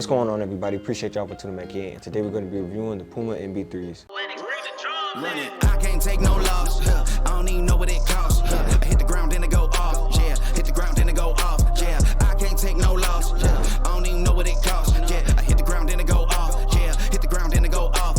going on, everybody? Appreciate y'all for tuning back in. And today we're going to be reviewing the Puma MB.03s. I can't take no loss. I don't even know what it costs. I hit the ground, then it go off. Yeah, hit the ground, then it go off. Yeah, I can't take no loss. I don't even know what it costs. Yeah, I hit the ground, then it go off. Yeah, hit the ground, then it go off.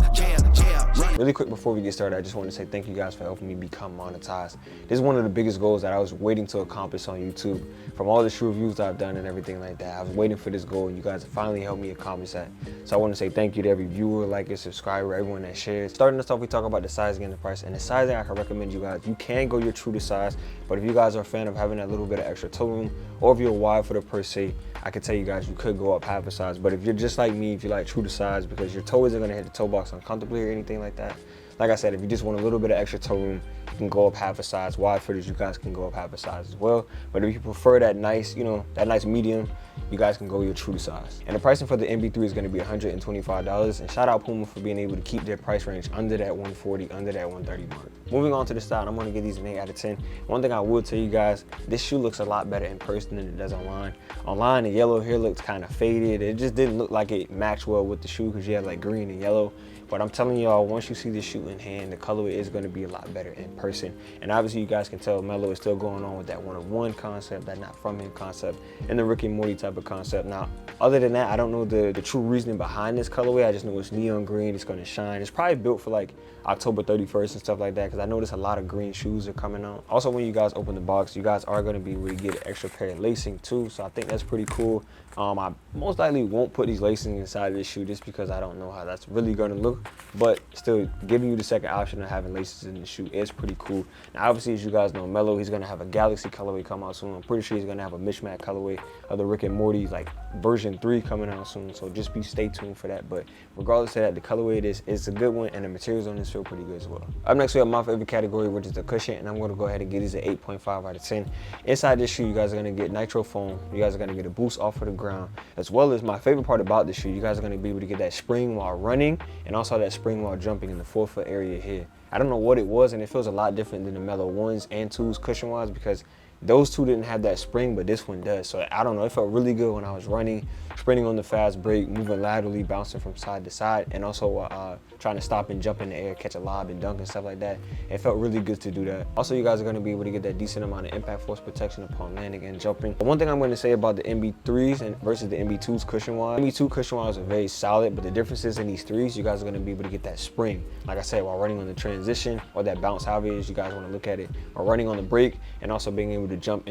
Really quick before we get started, I just want to say thank you guys for helping me become monetized. This is one of the biggest goals that I was waiting to accomplish on YouTube. From all the shoe reviews I've done and everything like that, I was waiting for this goal, and you guys have finally helped me accomplish that. So I want to say thank you to every viewer, liker, subscriber, everyone that shares. Starting us off, we talk about the sizing and the price. And the sizing, I can recommend you guys, you can go your true to size, but if you guys are a fan of having that little bit of extra toe room, or if you're wide footer per se, I can tell you guys you could go up half a size. But if you're just like me, if you like true to size, because your toe isn't going to hit the toe box uncomfortably or anything like that, like I said, if you just want a little bit of extra toe room, you can go up half a size. Wide footers, you guys can go up half a size as well. But if you prefer that nice, that nice medium, you guys can go your true size. And the pricing for the MB.03 is going to be $125. And shout out Puma for being able to keep their price range under that $140, under that $130 mark. Moving on to the style, I'm going to give these an 8 out of 10. One thing I will tell you guys, this shoe looks a lot better in person than it does online. Online, the yellow here looks kind of faded. It just didn't look like it matched well with the shoe because you have like green and yellow. But I'm telling y'all, once you see this shoe in hand, the colorway is going to be a lot better in person. And obviously, you guys can tell Melo is still going on with that one-of-one concept, that not from him concept, and the Rick and Morty type of concept. Now, other than that, I don't know the true reasoning behind this colorway. I just know it's neon green, it's going to shine. It's probably built for like October 31st and stuff like that, because I noticed a lot of green shoes are coming out. Also, when you guys open the box, you guys are going to be able to get an extra pair of lacing too, so I think that's pretty cool. I most likely won't put these lacing inside this shoe just because I don't know how that's really going to look, but still giving you the second option of having laces in the shoe is pretty cool. Now obviously, as you guys know, Melo, he's going to have a Galaxy colorway come out soon. I'm pretty sure he's going to have a mismatch colorway of the Rick and Morty like version 3 coming out soon, so just stay tuned for that. But regardless of that, the colorway it is a good one, and the materials on this feel pretty good as well. Up next, we have my favorite category, which is the cushion, and I'm going to go ahead and give these an 8.5 out of 10. Inside this shoe, you guys are going to get nitro foam. You guys are going to get a boost off of the ground, as well as my favorite part about this shoe, you guys are going to be able to get that spring while running and also that spring while jumping in the forefoot area here. I don't know what it was, and it feels a lot different than the Melo 1s and 2s cushion wise, because those two didn't have that spring, but this one does. So I don't know, it felt really good when I was running, sprinting on the fast break, moving laterally, bouncing from side to side, and also trying to stop and jump in the air, catch a lob and dunk and stuff like that. It felt really good to do that. Also, you guys are going to be able to get that decent amount of impact force protection upon landing and jumping. But one thing I'm going to say about the MB.03s and versus the MB.2s cushion wise, MB.2 cushion wise are very solid, but the difference is in these 3s, you guys are going to be able to get that spring, like I said, while running on the transition, or that bounce, however it is you guys want to look at it, or running on the break, and also being able to jump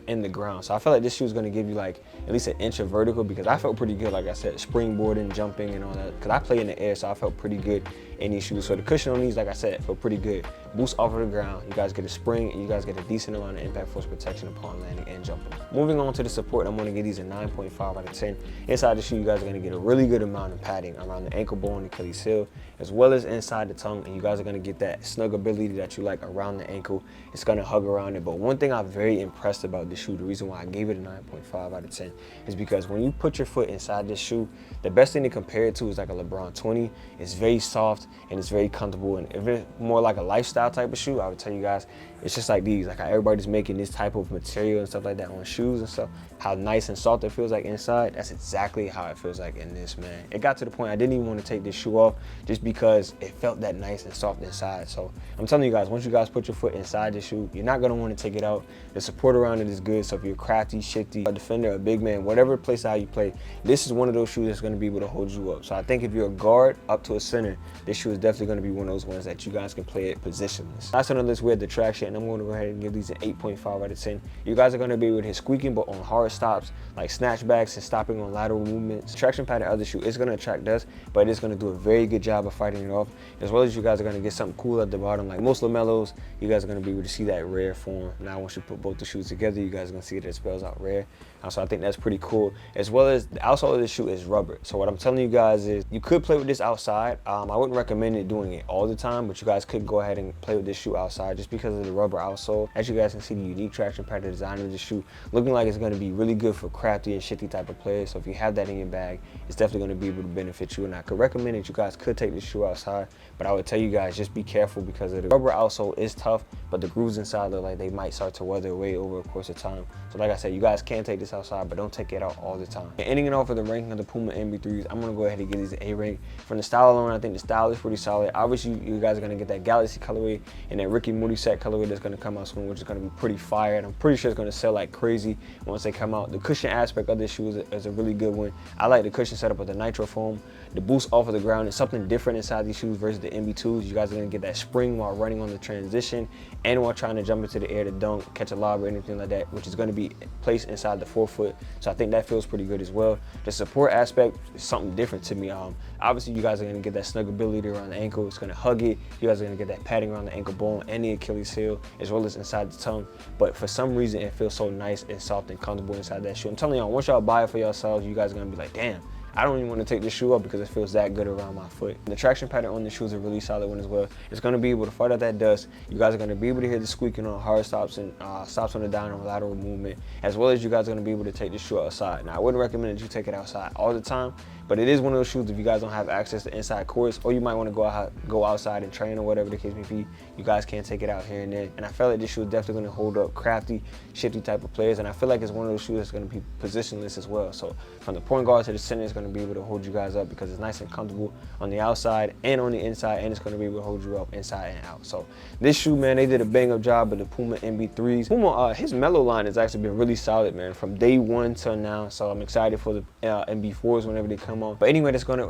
in the ground. So I feel like this shoe is going to give you like at least an inch of vertical, because I felt pretty good, like I said, springboarding, jumping and all that, because I play in the air, so I felt pretty good in these shoes. So the cushion on these, like I said, felt pretty good. Boost off of the ground, you guys get a spring, and you guys get a decent amount of impact force protection upon landing and jumping. Moving on to the support, I'm going to give these a 9.5 out of 10. Inside the shoe, you guys are going to get a really good amount of padding around the ankle bone and Achilles heel, as well as inside the tongue, and you guys are going to get that snuggability that you like around the ankle. It's going to hug around it. But one thing I'm very impressed about this shoe, the reason why I gave it a 9.5 out of 10, is because when you put your foot inside this shoe, the best thing to compare it to is like a LeBron 20. It's very soft and it's very comfortable, and if it's more like a lifestyle type of shoe, I would tell you guys, it's just like these, like how everybody's making this type of material and stuff like that on shoes and stuff, how nice and soft it feels like inside. That's exactly how it feels like in this, man. It got to the point I didn't even want to take this shoe off just because it felt that nice and soft inside. So I'm telling you guys, once you guys put your foot inside the shoe, you're not going to want to take it out. The support around it is good, so if you're crafty, shifty, a defender, a big man, whatever play style you play, this is one of those shoes that's going to be able to hold you up. So I think if you're a guard up to a center, this shoe is definitely going to be one of those ones that you guys can play it positionless. Last on the list, we have the traction, and I'm going to go ahead and give these an 8.5 out of 10. You guys are going to be able to hit squeaking, but on hard stops, like snatchbacks and stopping on lateral movements. Traction pattern other shoe is going to attract dust, but it's going to do a very good job of fighting it off, as well as you guys are going to get something cool at the bottom. Like most LaMelos, you guys are going to be able to see that rare form. Now once you put both the shoes together, you guys are going to see that it spells out rare. So I think that's pretty cool, as well as the outsole of this shoe is rubber. So what I'm telling you guys is you could play with this outside. I wouldn't recommend doing it all the time, but you guys could go ahead and play with this shoe outside just because of the rubber outsole. As you guys can see, the unique traction pattern design of the shoe looking like it's going to be really good for crafty and shifty type of players. So if you have that in your bag, it's definitely going to be able to benefit you. And I could recommend that you guys could take this shoe outside, but I would tell you guys just be careful because the rubber outsole is tough, but the grooves inside look like they might start to weather away over a course of time. So like I said, you guys can take this outside, but don't take it out all the time. And ending it off with the ranking of the Puma MB.03s, I'm going to go ahead and give these an A rank. From the style alone, I think the style is pretty solid. Obviously, you guys are going to get that Galaxy colorway and that Ricky Moody set colorway that's going to come out soon, which is going to be pretty fire. And I'm pretty sure it's going to sell like crazy once they come out. The cushion aspect of this shoe is a really good one. I like the cushion setup with the nitro foam. The boost off of the ground is something different inside these shoes versus the MB2s. You guys are going to get that spring while running on the transition and while trying to jump into the air to dunk, catch a lob or anything like that, which is going to be placed inside the forefoot. So I think that feels pretty good as well. The support aspect is something different to me. Obviously, you guys are going to get that snuggability around the ankle. It's going to hug it. You guys are going to get that padding around the ankle bone and the Achilles heel, as well as inside the tongue. But for some reason, it feels so nice and soft and comfortable inside that shoe. I'm telling y'all, once y'all buy it for yourselves, you guys are going to be like, damn, I don't even want to take this shoe up because it feels that good around my foot. The traction pattern on the shoe is a really solid one as well. It's going to be able to fight out that dust. You guys are going to be able to hear the squeaking on hard stops and stops on the down and lateral movement, as well as you guys are going to be able to take this shoe outside. Now, I wouldn't recommend that you take it outside all the time, but it is one of those shoes if you guys don't have access to inside courts, or you might want to go outside and train or whatever the case may be, you guys can take it out here and there. And I feel like this shoe is definitely going to hold up crafty, shifty type of players, and I feel like it's one of those shoes that's going to be positionless as well. So from the point guard to the center, it's going to be able to hold you guys up because it's nice and comfortable on the outside and on the inside, and it's going to be able to hold you up inside and out. So this shoe, man, they did a bang up job with the Puma MB.03s. Puma, his mellow line has actually been really solid, man, from day one till now. So I'm excited for the MB4s whenever they come on. But anyway, that's gonna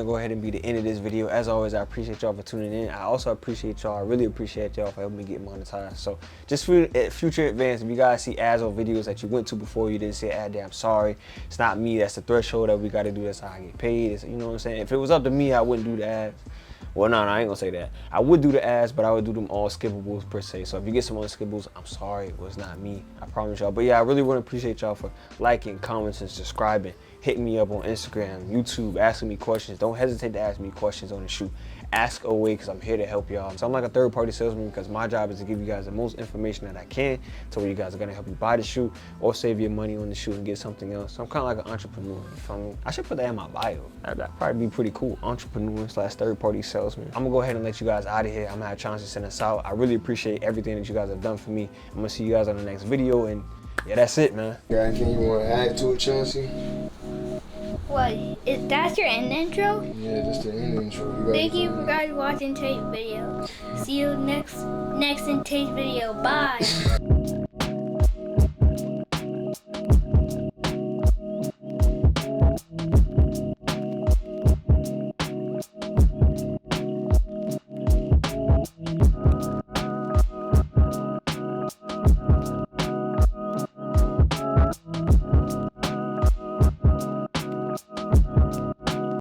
go ahead and be the end of this video. As always, I appreciate y'all for tuning in. I also appreciate y'all. I really appreciate y'all for helping me get monetized. So just for future advance, if you guys see ads or videos that you went to before you didn't see an ad there, I'm sorry. It's not me. That's the threshold that we got to do. That's how I get paid. You know what I'm saying? If it was up to me, I wouldn't do the ads. Well, no, I ain't gonna say that. I would do the ads, but I would do them all skippables per se. So if you get some unskippables, I'm sorry, it was not me. I promise y'all. But yeah, I really want to appreciate y'all for liking, commenting, and subscribing. Hitting me up on Instagram, YouTube, asking me questions. Don't hesitate to ask me questions on the shoe. Ask away because I'm here to help y'all. So I'm like a third-party salesman because my job is to give you guys the most information that I can to where you guys are gonna help you buy the shoe or save your money on the shoe and get something else. So I'm kind of like an entrepreneur. You feel me? I should put that in my bio. That'd probably be pretty cool. Entrepreneur / third-party salesman. I'm gonna go ahead and let you guys out of here. I'm gonna have Chauncey send us out. I really appreciate everything that you guys have done for me. I'm gonna see you guys on the next video, and yeah, that's it, man. Got anything you want to add to it, Chauncey? What? That's your end intro? Yeah, just the end intro. Thank you for guys watching today's video. See you next in today's video. Bye.